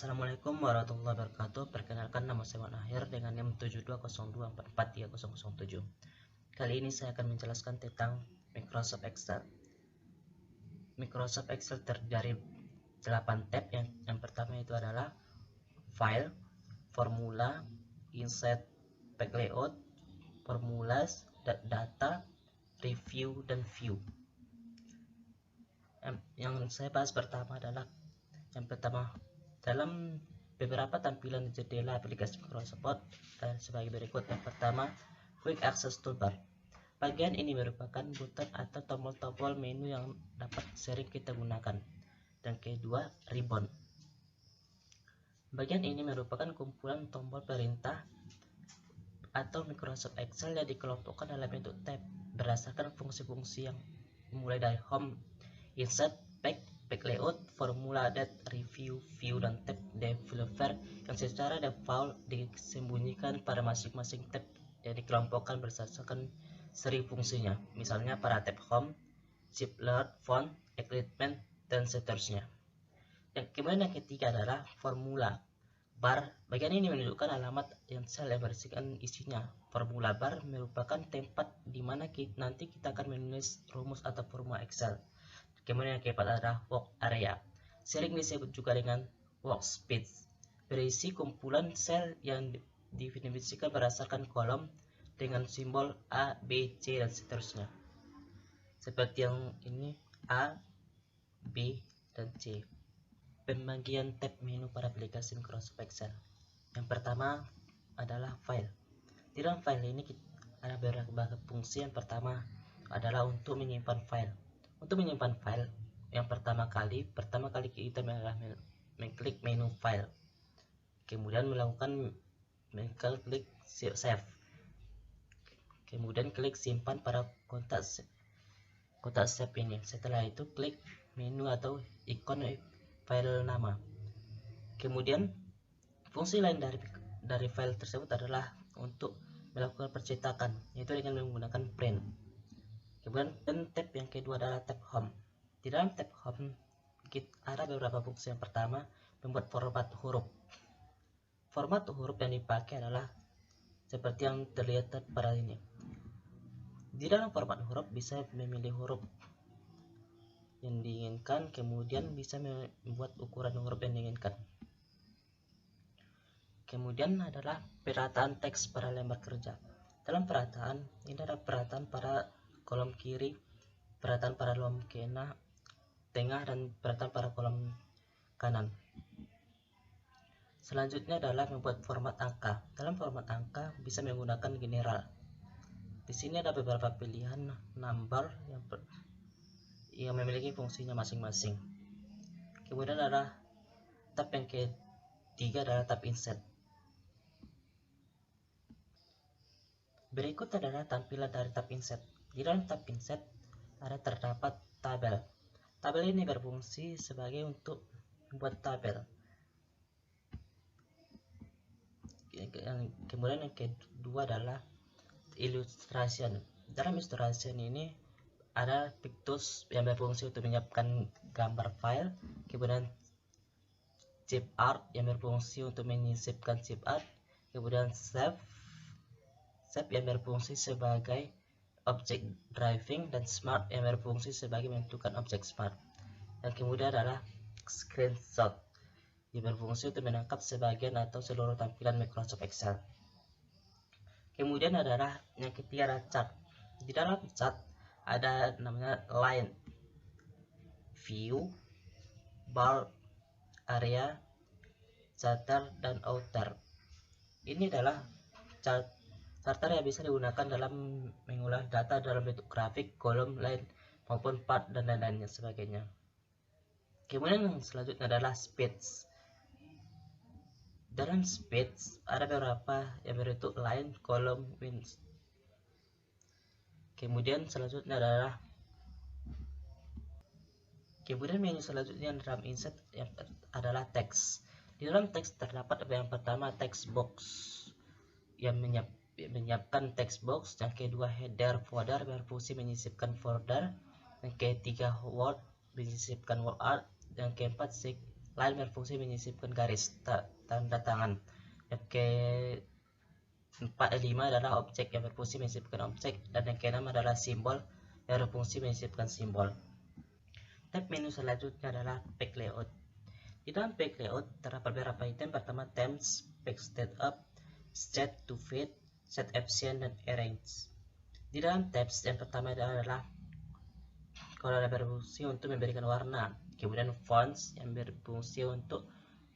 Assalamualaikum warahmatullahi wabarakatuh. Perkenalkan, nama saya Akhir dengan NIM 7202443007. Kali ini saya akan menjelaskan tentang Microsoft Excel. Microsoft Excel terdiri dari 8 tab. Yang pertama itu adalah File, Formula, Insert, Page Layout, Formulas, Data, Review, dan View. Yang saya bahas pertama adalah dalam beberapa tampilan jendela aplikasi Microsoft Word sebagai berikut. Yang pertama, Quick Access Toolbar. Bagian ini merupakan button atau tombol-tombol menu yang dapat sering kita gunakan. Dan kedua, Ribbon. Bagian ini merupakan kumpulan tombol perintah atau Microsoft Excel yang dikelompokkan dalam bentuk tab berdasarkan fungsi-fungsi yang mulai dari Home, Insert, Page Layout, Formula, Data, Review, View, dan tab Developer yang secara default disembunyikan pada masing-masing tab yang dikelompokkan berdasarkan seri fungsinya. Misalnya pada tab Home, Shift Layout, Font, Equipment, dan seterusnya. Kemudian yang ketiga adalah Formula Bar. Bagian ini menunjukkan alamat yang sel yang berisikan isinya. Formula Bar merupakan tempat di mana nanti kita akan menulis rumus atau formula Excel. Kemudian yang keempat adalah Work Area, sering disebut juga dengan Workspace, berisi kumpulan sel yang didefinisikan berdasarkan kolom dengan simbol A, B, C, dan seterusnya. Seperti yang ini A, B, dan C. Pembagian tab menu pada aplikasi Microsoft Excel. Yang pertama adalah File. Di dalam file ini ada beberapa fungsi. Yang pertama adalah untuk menyimpan file. Untuk menyimpan file, yang pertama kali kita mengklik menu file, kemudian klik save, kemudian klik simpan pada kotak save ini. Setelah itu klik menu atau ikon file nama. Kemudian fungsi lain dari file tersebut adalah untuk melakukan percetakan, yaitu dengan menggunakan print. Kemudian tab yang kedua adalah tab Home. Di dalam tab Home ada beberapa fungsi. Yang pertama, membuat format huruf. Format huruf yang dipakai adalah seperti yang terlihat pada ini. Di dalam format huruf bisa memilih huruf yang diinginkan, kemudian bisa membuat ukuran huruf yang diinginkan. Kemudian adalah perataan teks pada lembar kerja. Dalam perataan ini ada perataan pada kolom kiri, perataan pada kolom tengah, dan perataan pada kolom kanan. Selanjutnya adalah membuat format angka. Dalam format angka bisa menggunakan general. Di sini ada beberapa pilihan number yang memiliki fungsinya masing-masing. Kemudian adalah tab yang ketiga adalah tab Insert. Berikut adalah tampilan dari tab Insert. Di dalam tab Insert terdapat tabel. Tabel ini berfungsi sebagai untuk membuat tabel. Kemudian yang kedua adalah illustration. Dalam illustration ini ada pictus yang berfungsi untuk menyiapkan gambar file. Kemudian chip art yang berfungsi untuk menyisipkan chip art. Kemudian save yang berfungsi sebagai objek driving, dan smart yang berfungsi sebagai menentukan objek smart. Dan kemudian adalah screenshot yang berfungsi untuk menangkap sebagian atau seluruh tampilan Microsoft Excel. Kemudian adalah yang ketiga adalah chart. Di dalam chart ada namanya line, view, bar, area, charter, dan outer. Ini adalah charter yang bisa digunakan dalam mengolah data dalam bentuk grafik, kolom, line, maupun part, dan lain-lainnya sebagainya. Kemudian yang selanjutnya adalah speeds. Dalam speeds ada beberapa yang berbentuk line, kolom, wins. Kemudian menu selanjutnya dalam insert adalah teks. Di dalam teks terdapat yang pertama text box yang menyiapkan text box, yang kedua header folder berfungsi menyisipkan folder, yang ketiga word menyisipkan word art, yang keempat lain berfungsi menyisipkan garis tanda tangan. Yang ke-5 adalah objek yang berfungsi menyisipkan objek, dan yang ke-6 adalah simbol yang berfungsi menyisipkan simbol. Tab menu selanjutnya adalah page layout. Di dalam page layout terdapat beberapa item. Pertama, themes, page setup, set to fit, set option, dan arrange. Di dalam tabs yang pertama adalah kalau berfungsi untuk memberikan warna, kemudian fonts yang berfungsi untuk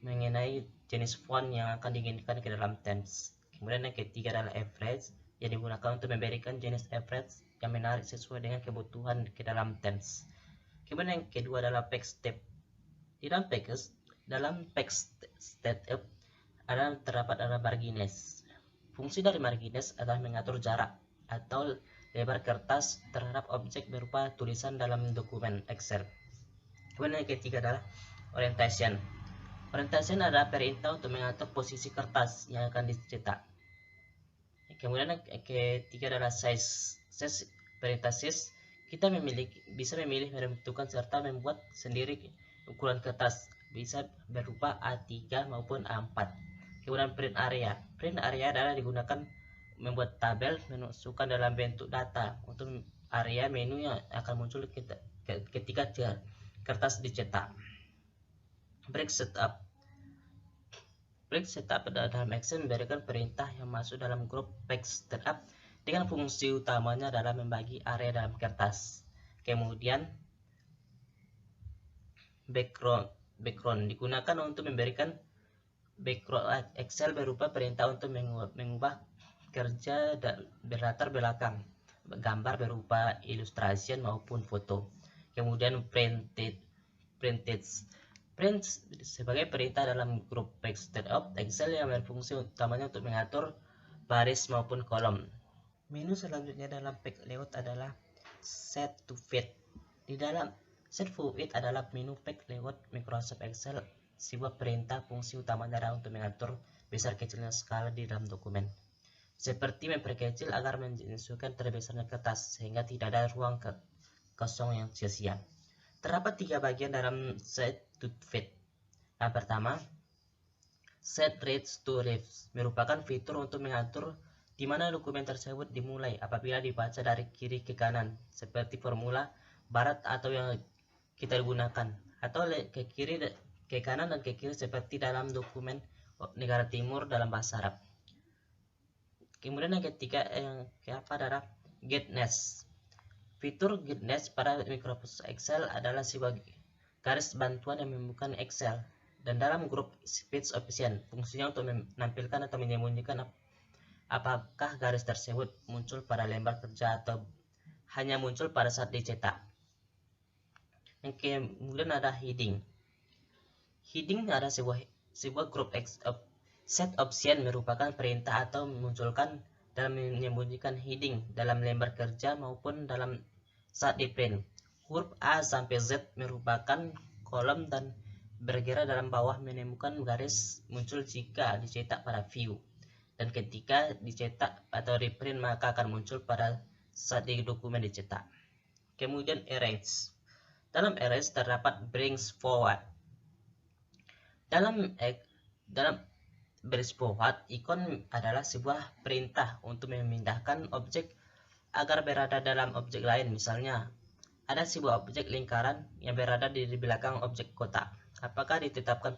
mengenai jenis font yang akan diinginkan ke dalam themes. Kemudian yang ketiga adalah average yang digunakan untuk memberikan jenis average yang menarik sesuai dengan kebutuhan ke dalam themes. Kemudian yang kedua adalah page step. Di dalam page setup terdapat margines. Fungsi dari margines adalah mengatur jarak atau lebar kertas terhadap objek berupa tulisan dalam dokumen Excel. Kemudian yang ketiga adalah orientation. Orientation adalah perintah untuk mengatur posisi kertas yang akan dicetak. Kemudian yang ketiga adalah size. Perintah size, kita bisa memilih menentukan serta membuat sendiri ukuran kertas, bisa berupa A3 maupun A4. Kemudian print area. Print area adalah digunakan membuat tabel memasukkan dalam bentuk data untuk area menu yang akan muncul ketika kertas dicetak. Break setup. Break setup dalam Excel memberikan perintah yang masuk dalam grup page setup dengan fungsi utamanya adalah membagi area dalam kertas. Kemudian background digunakan untuk memberikan background Excel berupa perintah untuk mengubah kerja berlatar belakang, gambar berupa illustration maupun foto. Kemudian print sebagai perintah dalam grup page setup Excel yang berfungsi utamanya untuk mengatur baris maupun kolom. Menu selanjutnya dalam page layout adalah set to fit. Di dalam set to fit adalah menu page layout Microsoft Excel. Sebuah perintah fungsi utamanya adalah untuk mengatur besar kecilnya skala di dalam dokumen, seperti memperkecil agar menyesuaikan terbesarnya kertas sehingga tidak ada ruang kosong yang sia-sia. Terdapat 3 bagian dalam set to fit. Yang pertama, set read to refs merupakan fitur untuk mengatur di mana dokumen tersebut dimulai apabila dibaca dari kiri ke kanan, seperti formula barat atau yang kita gunakan, atau ke kanan dan ke kiri seperti dalam dokumen negara timur dalam bahasa Arab. Kemudian yang ketiga adalah getNext. Fitur getNext pada Microsoft Excel adalah sebuah garis bantuan yang membuka Excel, dan dalam grup Speech Option fungsinya untuk menampilkan atau menyembunyikan apakah garis tersebut muncul pada lembar kerja atau hanya muncul pada saat dicetak. Yang kemudian ada heading. Heading adalah sebuah grup set option merupakan perintah atau memunculkan dalam menyembunyikan heading dalam lembar kerja maupun dalam saat di print. Huruf A sampai Z merupakan kolom dan bergerak dalam bawah menemukan garis muncul jika dicetak pada view, dan ketika dicetak atau reprint maka akan muncul pada saat di dokumen dicetak. Kemudian arrange. Dalam arrange terdapat brings forward. Dalam baris forward, ikon adalah sebuah perintah untuk memindahkan objek agar berada dalam objek lain. Misalnya, ada sebuah objek lingkaran yang berada di belakang objek kotak. Apakah ditetapkan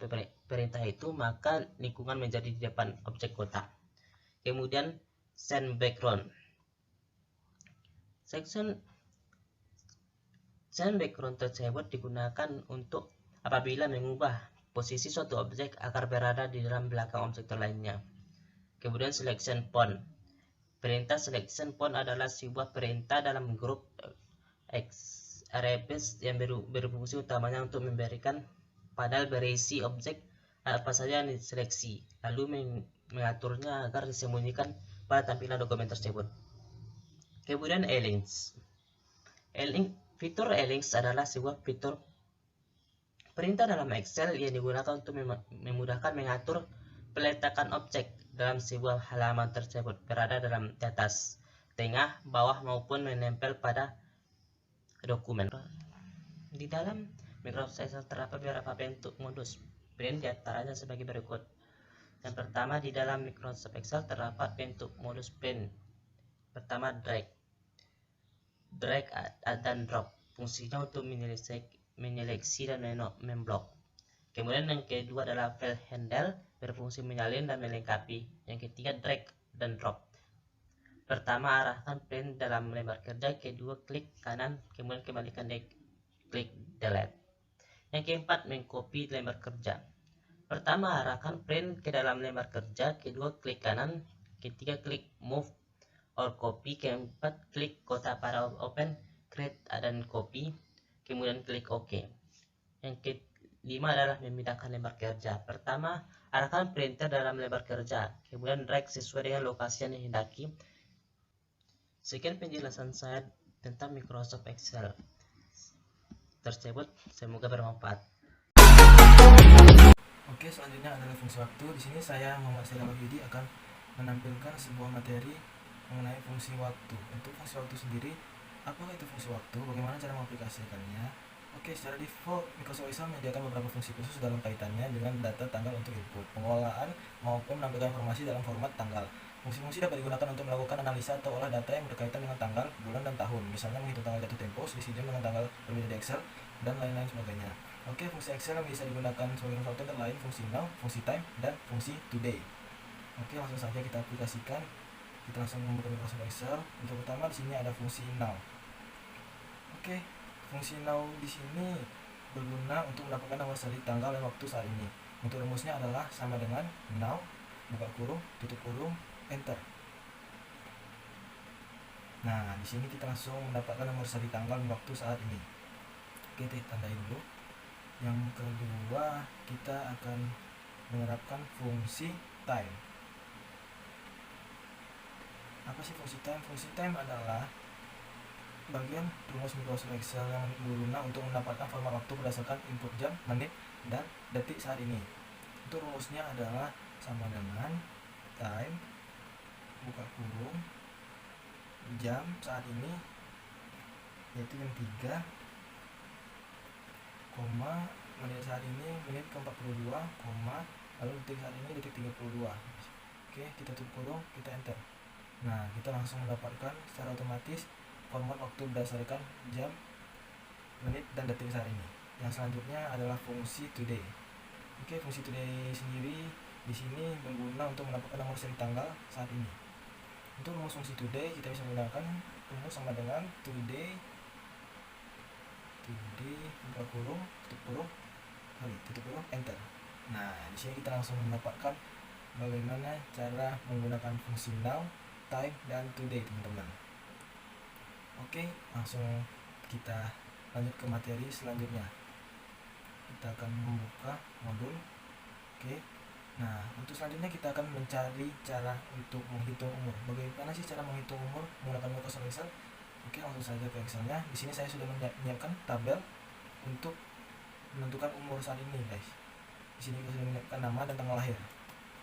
perintah itu, maka lingkungan menjadi di depan objek kotak. Kemudian send background. Send background tersebut digunakan untuk apabila mengubah posisi suatu objek agar berada di dalam belakang objek lainnya. Kemudian selection font. Perintah selection font adalah sebuah perintah dalam grup Xrebus yang berfungsi utamanya untuk memberikan panel berisi objek apa saja yang diseleksi, lalu mengaturnya agar disembunyikan pada tampilan dokumen tersebut. Kemudian align. Fitur align adalah sebuah fitur perintah dalam Excel yang digunakan untuk memudahkan mengatur peletakan objek dalam sebuah halaman tersebut berada dalam di atas, tengah, bawah maupun menempel pada dokumen. Di dalam Microsoft Excel terdapat beberapa bentuk modus. print diantaranya sebagai berikut. Yang pertama, di dalam Microsoft Excel terdapat bentuk modus print. Pertama, drag dan drop, fungsinya untuk menyeleksi dan memblok. Kemudian yang kedua adalah file handle, berfungsi menyalin dan melengkapi. Yang ketiga, drag dan drop. Pertama, arahkan print dalam lembar kerja. Kedua, klik kanan, kemudian kembalikan klik delete. Yang keempat, mengcopy lembar kerja. Pertama, arahkan print ke dalam lembar kerja. Kedua, klik kanan. Ketiga, klik move or copy. Keempat, klik kotak pada open, create dan copy. Kemudian klik OK. Yang kelima adalah memindahkan lembar kerja. Pertama, arahkan printer dalam lembar kerja. Kemudian drag sesuai dengan lokasi yang dihendaki. Sekian penjelasan saya tentang Microsoft Excel tersebut, semoga bermanfaat. Oke, selanjutnya adalah fungsi waktu. Di sini saya Muhammad Sela Wahyudi akan menampilkan sebuah materi mengenai fungsi waktu. Untuk fungsi waktu sendiri, apa itu fungsi waktu? Bagaimana cara mengaplikasikannya? Oke, secara default Microsoft Excel menyediakan beberapa fungsi khusus dalam kaitannya dengan data tanggal untuk input, pengelolaan maupun menampilkan informasi dalam format tanggal. Fungsi-fungsi dapat digunakan untuk melakukan analisa atau olah data yang berkaitan dengan tanggal, bulan, dan tahun. Misalnya menghitung tanggal jatuh tempo, selisih jam dengan tanggal berbeda di Excel, dan lain-lain sebagainya. Oke, fungsi Excel yang bisa digunakan sebagai fungsi antara lain fungsi now, fungsi time, dan fungsi today. Oke, langsung saja kita aplikasikan. Kita langsung membuka Microsoft Excel. Untuk pertama di sini ada fungsi now. Oke, fungsi now di sini berguna untuk mendapatkan nomor seri tanggal dan waktu saat ini. Untuk rumusnya adalah sama dengan now, buka kurung, tutup kurung, enter. Nah, di sini kita langsung mendapatkan nomor seri tanggal dan waktu saat ini. Oke, kita tandai dulu. Yang kedua, kita akan menerapkan fungsi time. Apa sih fungsi time? Fungsi time adalah bagian rumus Microsoft Excel yang berguna untuk mendapatkan format waktu berdasarkan input jam, menit, dan detik saat ini. Untuk rumusnya adalah sama dengan time, buka kurung, jam saat ini, yaitu jam 3, koma, menit saat ini, menit ke-42, koma, lalu detik saat ini, detik 32. Oke, kita tutup kurung, kita enter. Nah, kita langsung mendapatkan secara otomatis format waktu berdasarkan jam, menit, dan detik saat ini. Yang selanjutnya adalah fungsi today. Oke, fungsi today sendiri di sini berguna untuk mendapatkan nomor seri tanggal saat ini. Untuk rumus fungsi today kita bisa menggunakan rumus sama dengan today, buka kurung, tutup kurung, enter. Nah, di sini kita langsung mendapatkan bagaimana cara menggunakan fungsi now, time, dan today, teman-teman. Oke, langsung kita lanjut ke materi selanjutnya. Kita akan membuka modul. Oke. Nah, untuk selanjutnya kita akan mencari cara untuk menghitung umur. Bagaimana sih cara menghitung umur menggunakan Microsoft Excel? Oke, langsung saja ke Excelnya. Di sini saya sudah menyiapkan tabel untuk menentukan umur saat ini, guys. Di sini kita sudah menyiapkan nama dan tanggal lahir.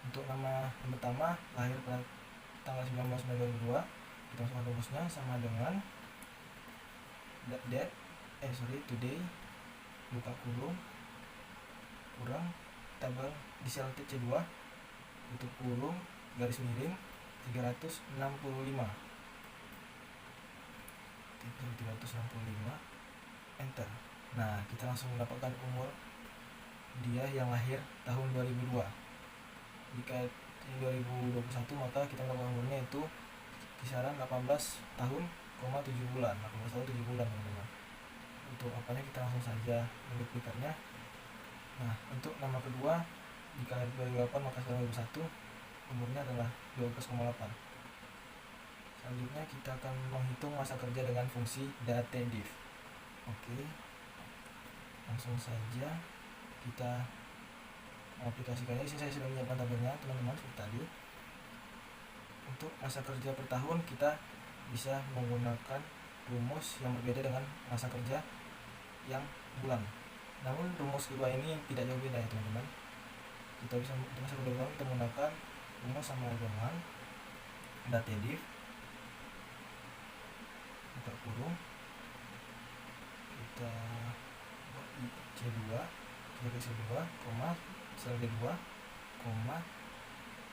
Untuk nama yang pertama, lahir pada tanggal 19 Mei 2002. Kita masukkan rumusnya sama dengan today, buka kurung, tabel di sel C2, tutup kurung, garis miring 365, enter. Nah, kita langsung mendapatkan umur dia yang lahir tahun 2002. Jika ini 2021, maka kita mendapatkan umurnya itu kisaran 18 tahun, 7 bulan, 18 tahun 7 bulan, teman-teman. Untuk apanya kita langsung saja menduplikatnya. Nah, untuk nama kedua, jika 2008 maka sekarang 2001, umurnya adalah 12,8. Selanjutnya kita akan menghitung masa kerja dengan fungsi datediff. Oke, langsung saja kita mengaplikasikannya. Di sini saya sudah menyiapkan tabelnya, teman-teman, seperti tadi. Untuk masa kerja per tahun kita bisa menggunakan rumus yang berbeda dengan masa kerja yang bulan. Namun rumus kedua ini tidak jauh beda ya, teman-teman. Kita bisa untuk masa kerja bulan kita menggunakan rumus sama dengan datediff, buka kurung, kita C2, koma, sel D2, koma,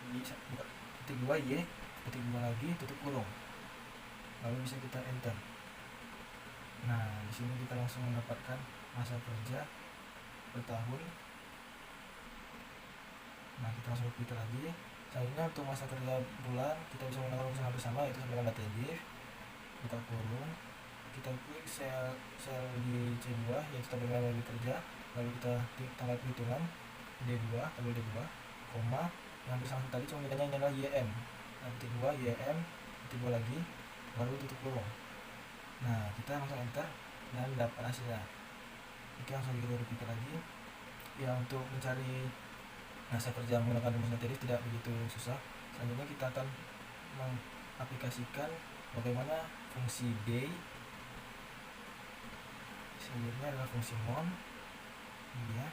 titik 2 Y, titik 2 lagi, tutup kurung. Lalu bisa kita enter. Nah, di sini kita langsung mendapatkan masa kerja per tahun. Nah, kita langsung filter lagi. Selanjutnya untuk masa kerja bulan, kita bisa menggunakan rumus yang hampir sama, yaitu sama dengan data div, buka kurung, kita klik sel di C2 yaitu tabel nilai kerja, lalu kita tanggal perhitungan D2, tabel D2, koma, yang hampir sama tadi, cuma bedanya ini adalah YM. Nah, titik 2 YM, titik 2 lagi, baru tutup kurung. Nah, kita langsung enter dan dapat hasilnya. Oke, langsung kita repeat lagi. Ya, untuk mencari masa kerja menggunakan rumus data div tidak begitu susah. Selanjutnya kita akan mengaplikasikan bagaimana fungsi day. Selanjutnya adalah fungsi mon. Ya.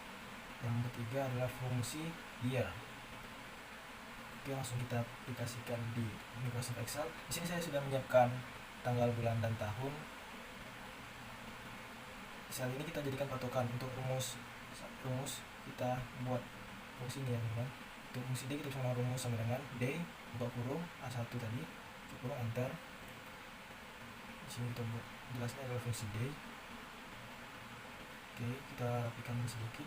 Yang ketiga adalah fungsi year. Oke, langsung kita aplikasikan di Microsoft Excel. Di sini saya sudah menyiapkan tanggal, bulan, dan tahun. Sel ini kita jadikan patokan untuk rumus kita buat fungsi ini ya teman. Untuk fungsi D kita bisa menggunakan rumus sama dengan day, buka kurung, A1 tadi, tutup kurung, enter. Di sini kita buat jelasnya adalah fungsi day. Oke, kita rapikan sedikit.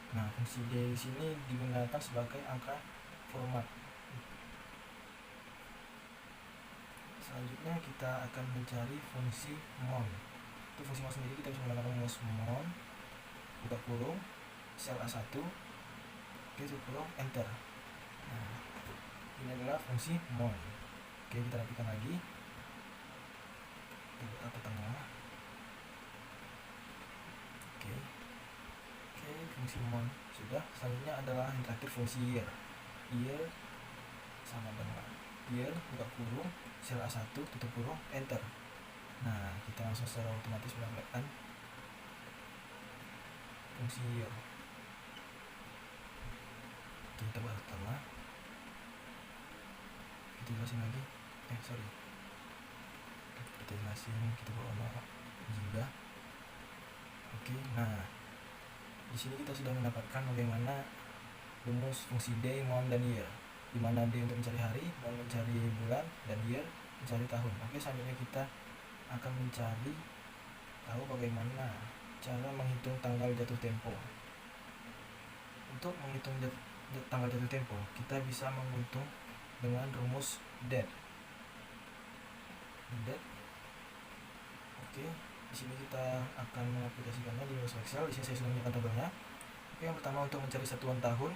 Nah, fungsi D di sini digunakan sebagai angka format. Selanjutnya kita akan mencari fungsi mon. Untuk fungsi mon sendiri kita bisa menggunakan rumus mon, buka kurung, sel A1, tutup kurung, enter. Nah, ini adalah fungsi mon. Oke, kita rapikan lagi. Kita ke tengah. Oke, fungsi mon sudah. Selanjutnya adalah yang terakhir fungsi year. Year sama dengan year, buka kurung, sel A1, tutup kurung, enter. Nah, kita langsung secara otomatis mendapatkan fungsi year. Kita buat pertama, kita jelasin lagi. Kita jelasin, kita buat juga. Oke, nah di sini kita sudah mendapatkan bagaimana rumus fungsi day, mon, dan year, di mana day untuk mencari hari, mon mencari bulan, dan year mencari tahun. Oke, selanjutnya kita akan mencari tahu bagaimana cara menghitung tanggal jatuh tempo. Untuk menghitung tanggal jatuh tempo, kita bisa menghitung dengan rumus date. Oke, di sini kita akan mengaplikasikannya di Microsoft Excel. Di sini saya sudah menyiapkan tabelnya. Oke, yang pertama untuk mencari satuan tahun.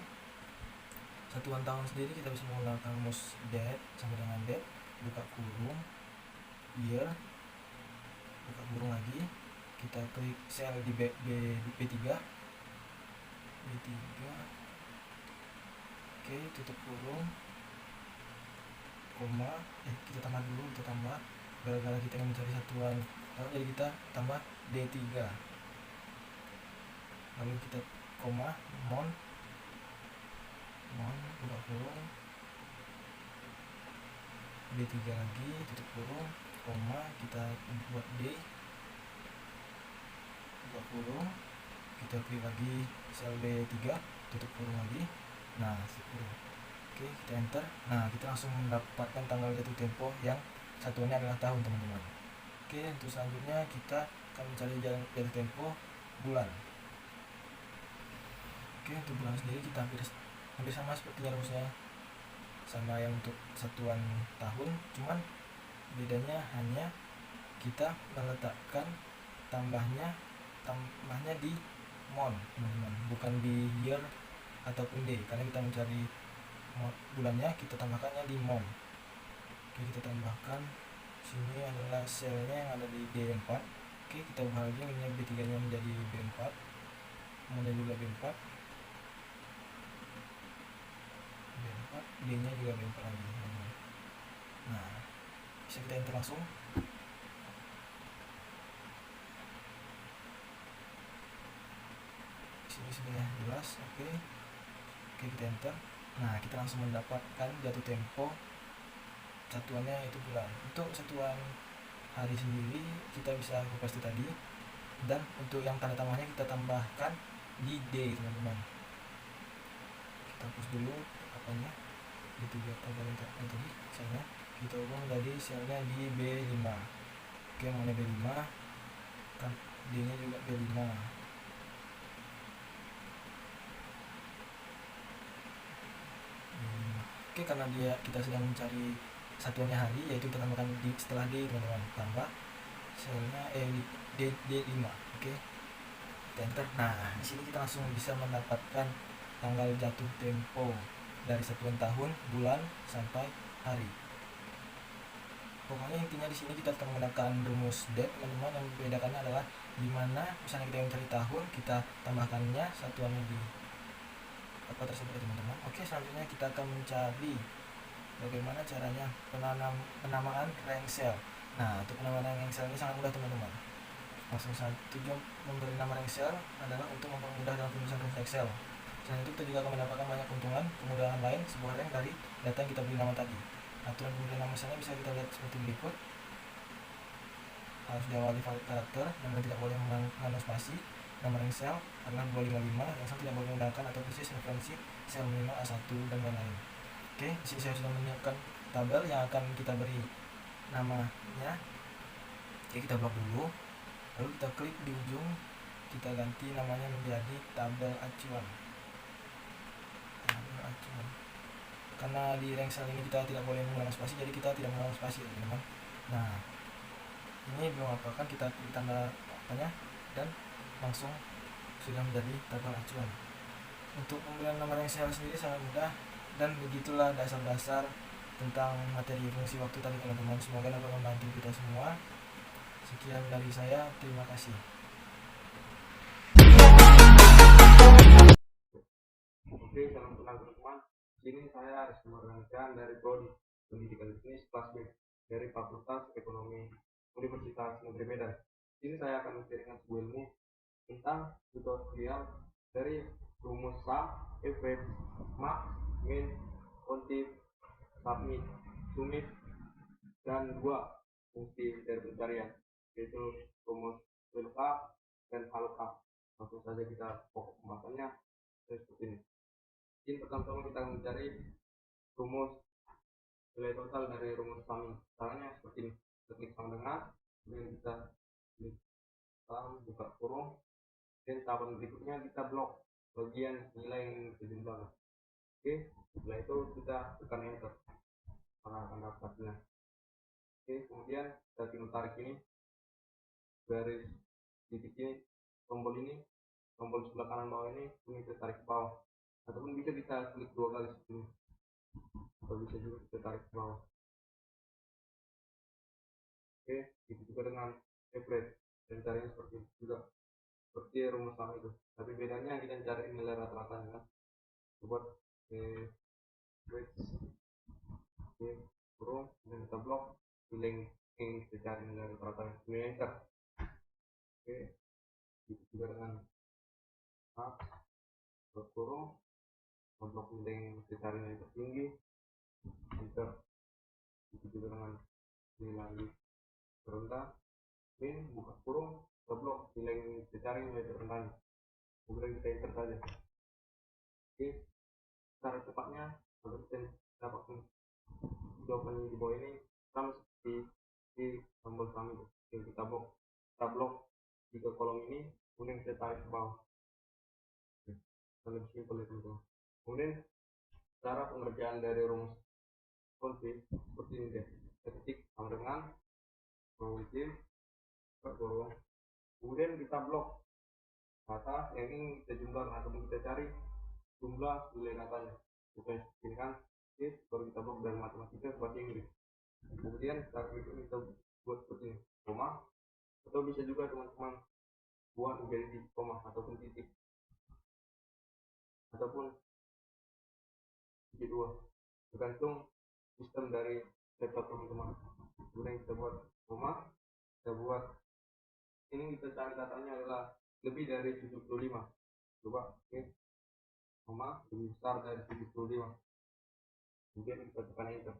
Satuan tahun sendiri kita bisa menggunakan rumus date sama dengan date, buka kurung, year, buka kurung lagi. Kita klik sel di B3. Oke, tutup kurung, koma, kita tambah dulu, gara-gara kita ingin mencari satuan tahun, jadi kita tambah D3, lalu kita koma, mon, buka kurung, D3 lagi, tutup kurung, koma, kita buat D, buka kurung, kita klik lagi sel B3, tutup kurung lagi. Nah, oke, kita enter. Nah, kita langsung mendapatkan tanggal jatuh tempo yang satuannya adalah tahun, teman-teman. Oke, untuk selanjutnya kita akan mencari jatuh tempo bulan. Oke, untuk bulan sendiri kita hampir sama sepertinya rumusnya, sama yang untuk satuan tahun, cuman bedanya hanya kita meletakkan tambahnya di mon, teman-teman, bukan di year ataupun day, karena kita mencari bulannya, kita tambahkannya di mon. Oke, kita tambahkan sini adalah selnya yang ada di D4. Oke, kita ubah lagi ini B3 nya menjadi B4, kemudian juga B4, D nya juga B4 lagi. Nah, bisa kita enter langsung. Sini sudah jelas. Oke, kita enter. Nah, kita langsung mendapatkan jatuh tempo satuannya itu bulan. Untuk satuan hari sendiri kita bisa paste tadi, dan untuk yang tanda tambahnya kita tambahkan di D teman-teman. Kita hapus dulu apanya itu dia tabel yang tadi selnya, kita ubah tadi selnya di B5. Oke, mana B5 kan, D nya juga B5. Oke, karena kita sedang mencari satuannya hari, yaitu kita tambahkan di setelah D teman-teman, tambah selnya D5. Oke, kita enter. Nah, di sini kita langsung bisa mendapatkan tanggal jatuh tempo dari satuan tahun, bulan sampai hari. Pokoknya intinya di sini kita akan menggunakan rumus date teman-teman. Yang membedakannya adalah dimana misalnya kita mencari tahun, kita tambahkannya satuannya di apa tersebut teman-teman. Oke, selanjutnya kita akan mencari bagaimana caranya penamaan rank cell. Nah, untuk penamaan rank cell ini sangat mudah teman-teman. Langsung saja, tujuan memberi nama rank cell adalah untuk mempermudah dalam penulisan rank Excel. Selain itu kita juga akan mendapatkan banyak keuntungan kemudahan lain sebuah rank dari data yang kita beri nama tadi. Aturan pemberian nama selnya bisa kita lihat seperti berikut. Harus diawali karakter dan tidak boleh mengandung spasi. Nama rank cell adalah 255, yang sel tidak boleh menggunakan atau persis referensi sel minimal A1 dan lain-lain. Oke, di sini saya sudah menyiapkan tabel yang akan kita beri namanya. Oke, kita blok dulu, lalu kita klik di ujung, kita ganti namanya menjadi tabel acuan. Karena di rank cell ini kita tidak boleh menggunakan spasi, jadi kita tidak menggunakan spasi teman-teman. Nah, ini belum apa-apa, kita klik tanda apanya dan langsung sudah menjadi tabel acuan. Untuk pemberian nama rank cell sendiri sangat mudah, dan begitulah dasar-dasar tentang materi fungsi waktu tadi teman-teman. Semoga dapat membantu kita semua. Sekian dari saya, terima kasih. Oke, salam kenal teman-teman. Sini saya Aris Kumardansyah dari Prodi Pendidikan Bisnis kelas B dari Fakultas Ekonomi Universitas Negeri Medan. Sini saya akan memberikan sebuah ilmu tentang tutorial dari rumus sum, average, max, min, quantity, submit, sumit, dan dua fungsi dari pencarian, yaitu rumus VLOOKUP dan VLOOKUP. Langsung saja kita pokok pembahasannya seperti ini. Ini pertama-tama kita mencari rumus nilai total dari rumus sum. Caranya seperti ini. Kita klik sama dengan, kemudian kita klik sum, buka kurung, dan tahapan berikutnya kita blok bagian nilai yang kita jumlahkan. Oke, setelah itu kita tekan enter, maka akan dapat hasilnya. Oke, kemudian kita tinggal tarik ini garis titik ini, tombol sebelah kanan bawah ini kita tarik ke bawah, ataupun bisa kita klik dua kali sini, atau bisa juga kita tarik ke bawah. Oke, itu juga dengan average, dan caranya seperti itu juga, seperti rumus sama itu, tapi bedanya kita cari nilai rata-ratanya. Buat average, oke, kurung, dan kita blok nilai yang kita cari nilai rata-ratanya, ini enter. Oke, itu juga dengan max, kurung, blok nilai yang kita cari nilai tertinggi, enter. Itu juga dengan nilai terendah, min, buka kurung, blok nilai yang kita cari nilai terendah, kemudian kita enter saja. Oke, cara cepatnya untuk kita dapatkan jawaban di bawah ini sama seperti di tombol sum itu. Oke, kita blok 3 kolom ini, kemudian kita tarik ke bawah. Lebih simpel itu teman-teman. Kemudian cara pengerjaan dari rumus konflik seperti ini deh. Ketik sama dengan within, kemudian kita blok kata yang ingin kita jumlahkan atau kita cari jumlah nilai katanya. Bukan ini kan, baru kita blok dari matematika ke bahasa Inggris. Kemudian cara berikutnya kita buat seperti ini, koma, atau bisa juga teman-teman buat menjadi koma ataupun titik, ataupun titik dua, tergantung sistem dari laptop teman-teman. Kemudian kita buat koma, kita buat ini, kita cari katanya adalah lebih dari 75. Coba, oke, koma lebih besar dari 75, kemudian kita tekan enter.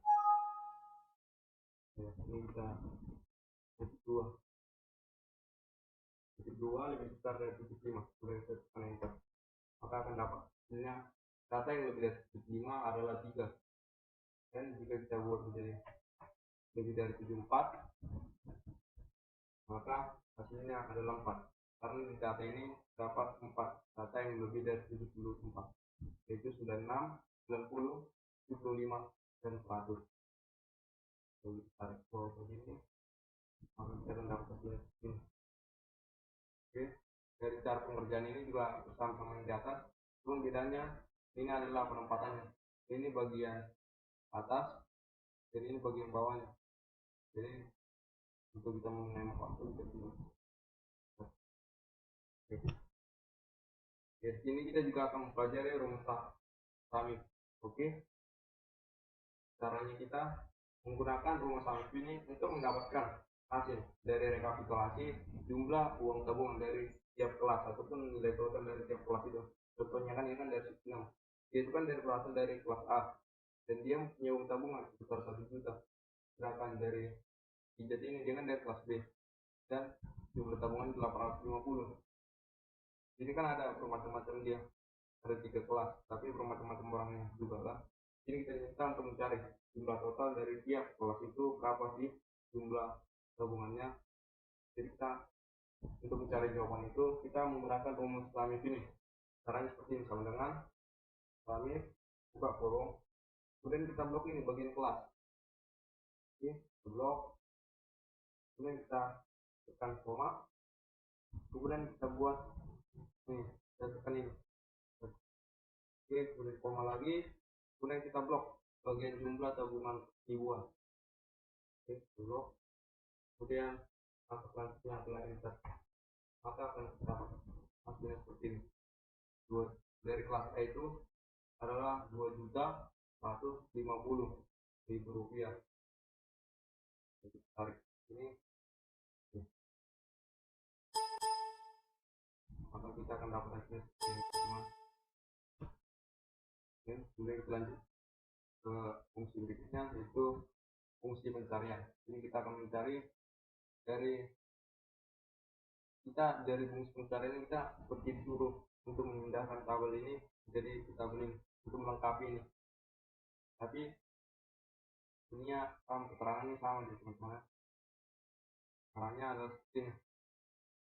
Ya, ini kita titik dua. 72 lebih besar dari 75. Kemudian kita tekan enter, maka akan dapat hasilnya data yang lebih dari 75 adalah 3. Dan jika kita buat menjadi lebih dari 74, maka hasilnya adalah 4. Karena di data ini dapat 4 data yang lebih dari 74, yaitu 96, 90, 75, dan 100. Kalau kita tarik ke bawah begini, maka kita akan dapat hasilnya ini. Oke, dari cara pengerjaan ini juga sama yang di atas, cuma bedanya ini adalah penempatannya. Ini bagian atas, jadi ini bagian bawahnya. Jadi untuk kita mengemak waktu kita dulu. Oke. Di sini kita juga akan mempelajari rumus Samif. Oke, caranya kita menggunakan rumus Samif ini untuk mendapatkan hasil dari rekapitulasi jumlah uang tabungan dari tiap kelas ataupun nilai total dari tiap kelas itu. Contohnya kan ini kan dari 6, dia itu kan dari berasal dari kelas A dan dia punya uang tabungan sebesar 1 juta. Sedangkan dari Ijat ini dia kan dari kelas B dan jumlah tabungan 850. Jadi kan ada bermacam-macam dia, ada 3 kelas, tapi bermacam-macam orangnya juga lah. Jadi kita minta untuk mencari jumlah total dari tiap kelas itu berapa sih jumlah tabungannya. Jadi kita untuk mencari jawaban itu kita menggunakan rumus Samif ini. Caranya seperti ini, sama dengan Samif buka kurung, kemudian kita blok ini bagian kelas. Oke, blok, kemudian kita tekan koma, kemudian kita buat ini, kita tekan ini. Oke, kemudian koma lagi, kemudian kita blok bagian jumlah tabungan ribuan. Oke, blok, kemudian masuk selanjutnya adalah enter, maka akan kita dapat hasilnya seperti ini. Dari kelas A itu adalah 2.150.000 rupiah. Jadi tarik ini, maka kita akan dapat hasilnya seperti ini, teman. Oke, kemudian kita lanjut ke fungsi berikutnya, yaitu fungsi pencarian. Ini kita akan mencari dari fungsi pencarian ini kita seperti disuruh untuk memindahkan tabel ini jadi tabel ini untuk melengkapi ini. Tapi ini sama, keterangannya sama di teman-teman. Caranya adalah seperti ini,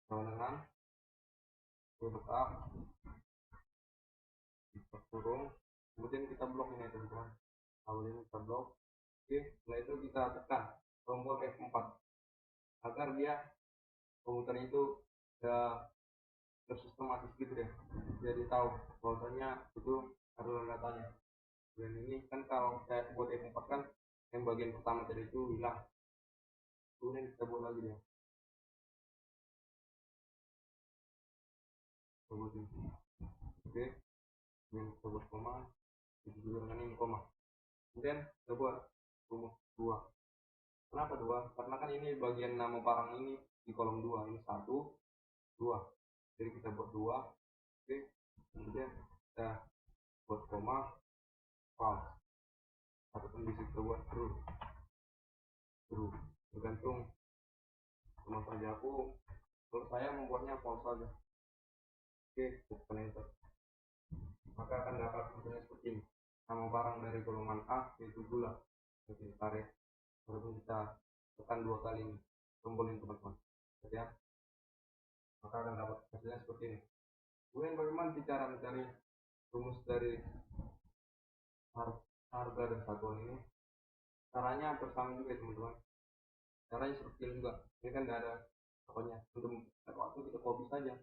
sama dengan huruf A kurung, kemudian kita blok ini teman-teman. Tabel ini kita blok. Oke, setelah itu kita tekan tombol F4 agar dia komputer itu ya tersistematis gitu ya, jadi tahu bahwasanya itu adalah datanya. Dan ini kan kalau saya buat F4 kan yang bagian pertama tadi itu hilang, kemudian kita buat lagi ya. Oke, kemudian kita buat koma, itu juga dengan ini koma, kemudian kita buat rumus 2. Kenapa 2? Karena kan ini bagian nama barang ini di kolom 2, ini 1, 2, jadi kita buat 2. Oke, kemudian kita buat koma, false, ataupun bisa kita buat true, tergantung teman kerja aku. Kalau saya membuatnya false saja. Oke, tekan enter, maka akan dapat hasilnya seperti ini. Nama barang dari golongan A yaitu gula. Jadi tarik, walaupun kita tekan 2 kali ini tombol ini teman-teman ya, maka akan dapat hasilnya seperti ini. Kemudian bagaimana cara mencari rumus dari harga dan satuan ini? Caranya bersama juga teman-teman. Caranya seperti ini juga. Ini kan tidak ada apanya, untuk waktu kita copy saja,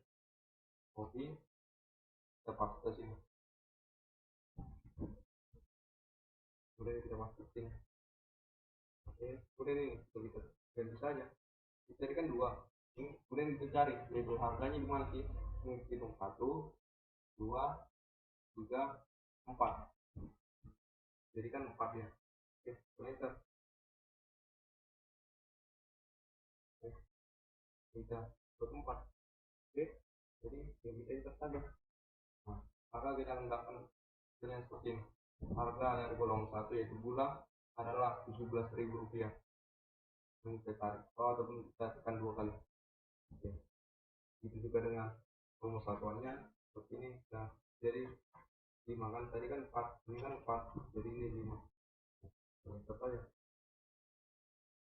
copy, kita paste ke sini, kemudian kita masuk ke sini. Oke, kemudian ini kita ganti saja. Kita kan 2 ini, kemudian kita cari label harganya di mana sih. Ini hitung 1, 2, 3, 4, jadi kan 4 ya. Oke, enter. Oke, kita buat 4. Oke, jadi kita enter saja. Nah, maka kita mendapatkan hasilnya seperti ini. Harga dari golongan 1 yaitu gula adalah 17.000 rupiah. Ini kita tarik ataupun kita tekan 2 kali. Oke. Itu juga dengan rumus satuannya seperti ini. Nah, jadi 5 kan tadi kan 4, ini kan 4, jadi ini 5. Tetap aja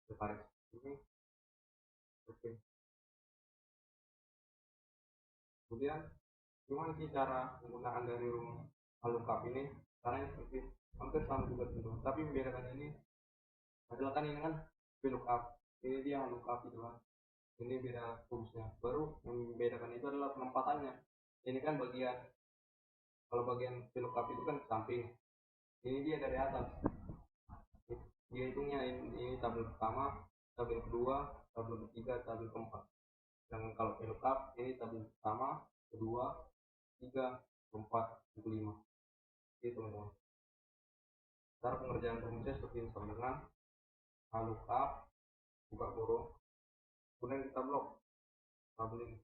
kita tarik ini. Oke, kemudian gimana sih cara penggunaan dari rumus lookup ini? Caranya seperti hampir sama juga tentu, tapi membedakan ini adalah kan ini kan VLOOKUP, ini dia lookup gitu kan, ini beda rumusnya. Baru yang membedakan itu adalah penempatannya. Ini kan bagian, kalau bagian VLOOKUP itu kan samping, ini dia dari atas. Dia hitungnya ini tabel pertama, tabel kedua, tabel ketiga, tabel keempat. Dan kalau VLOOKUP ini tabel pertama, kedua, tiga, keempat, kelima. Gitu teman-teman. Cara pengerjaan rumusnya seperti ini sama dengan lookup, buka kurung, kemudian kita blok tabel ini.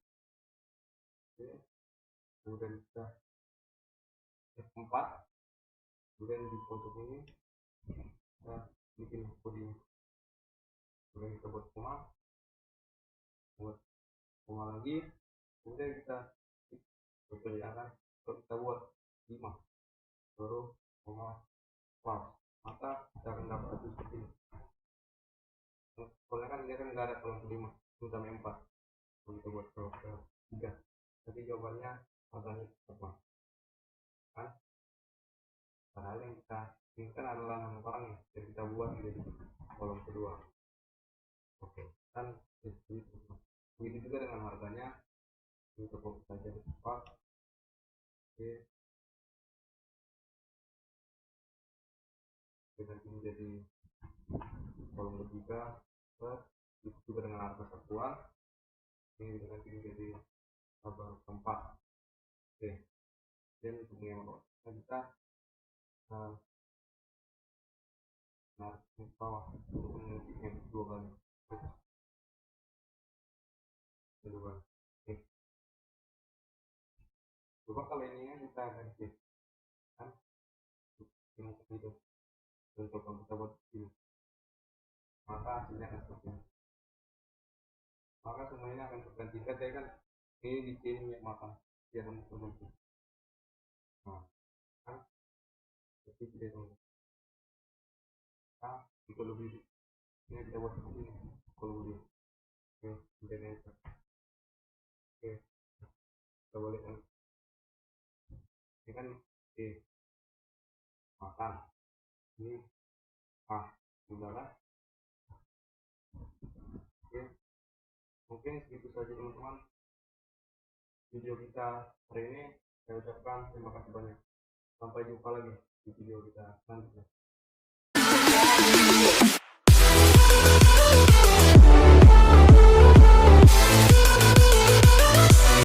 Oke. Kemudian kita F4, kemudian di pojok ini kita bikin kode, kemudian kita buat koma lagi, kemudian kita perkerjaan, kita buat 5, baru koma pas, maka kita akan dapat hasil seperti ini. Soalnya kan dia kan nggak ada kolom 5 sampai 4, kalau kita buat kolom 3, tapi jawabannya matanya apa kan? Padahal yang kita inginkan adalah nama orangnya, yang kita buat menjadi kolom kedua. Oke, kan begitu juga dengan harganya. Kita fokus saja di cepat. Oke, kita menjadi kolom ketiga, itu juga dengan harga satuan. Ini dengan menjadi tabel keempat. Oke, dan untuk yang kita narik ke bawah untuk mengikuti dua kali. Oke, coba kalau ini kita ganti kan, ini itu untuk kita buat ini, maka hasilnya akan seperti ini. Maka semuanya akan tergantikan. Saya kan ini di sini minyak makan biar teman-teman. Nah, kan seperti itu teman. Nah, itu lebih ini kita buat seperti ini kalau lebih. Oke, kemudian enter. Oke, kita balik kan. Ini kan makan, ini udah kan. Oke, mungkin segitu saja teman-teman video kita hari ini. Saya ucapkan terima kasih banyak. Sampai jumpa lagi di video kita selanjutnya.